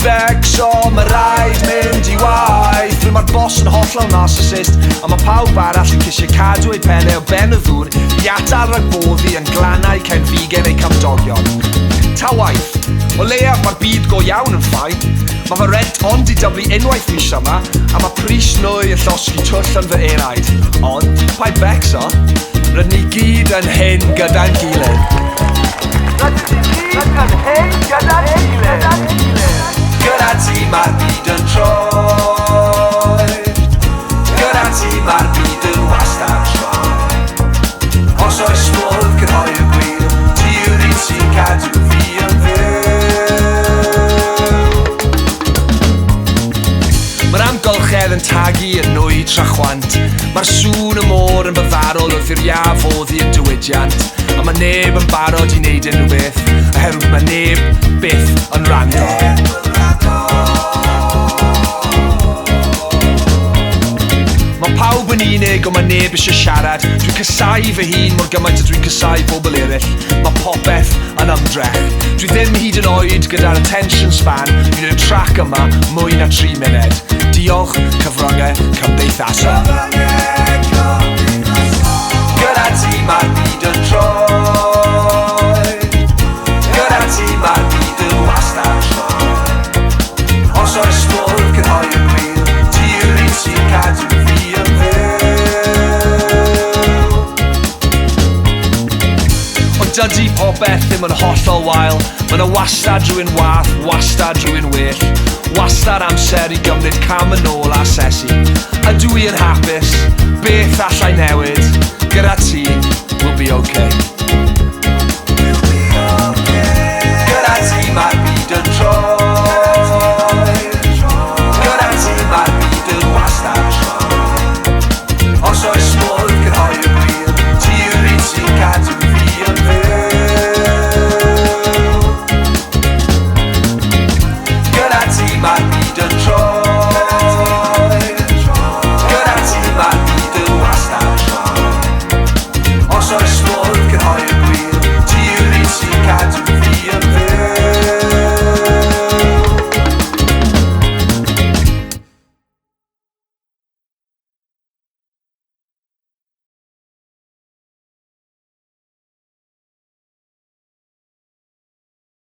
becso, mae'r rhaid mynd I waith. Mae'r boss yn hollol narcassist, a mae pawb arall yn ceisio cadw eu pennau o ben y ddŵr I atal rhag boddi yn glannau cyn figen eu camdogion. Ta waith, o leiaf mae'r byd go iawn yn ffain. Mae fy red ton Di dyblu unwaith mis yma, a mae pris nwy yn llosgi twll yn fy eraid. Ond, pa'i becso, rydyn ni gyd yn hyn gyda'n gilydd. Gyda ti mae'r byd yn troi, gyda ti mae'r byd yn wastad troi. Os oes modd crynhoi'r gwir, ti yw'r un sy'n cadw fi yn fyw. Mae'r amgylchedd yn tagu yn nwy tra chwant. Mae'r sŵn y môr yn byfarol wrth i'r ia foddi yn diwydiant. A mae neb yn barod I wneud unrhyw beth, oherwydd mae neb byth yn rando. Mae pawb yn unig ond mae neb eisiau siarad. Dwi'n casau fy hun mor gymaint a dwi'n casau pobl eraill. Mae popeth yn ymdrech. Dwi ddim hyd yn oed gyda'r attention span I wneud y trac yma mwy na 3 munud. Diolch, cyfryngau cymdeithasol. Gyda ti mae'r byd yn troi, gyda ti mae'r byd yn wastad troi. Os oes modd crynhoi'r gwir, ti yw'r un sy'n cadw fi yn fyw. Ond dydy popeth ddim yn hollol wael. Mae 'na wastad rhywun wath, wastad rhywun well. Wastad amser I gymryd cam yn ôl a asesu. Ydw I yn hapus?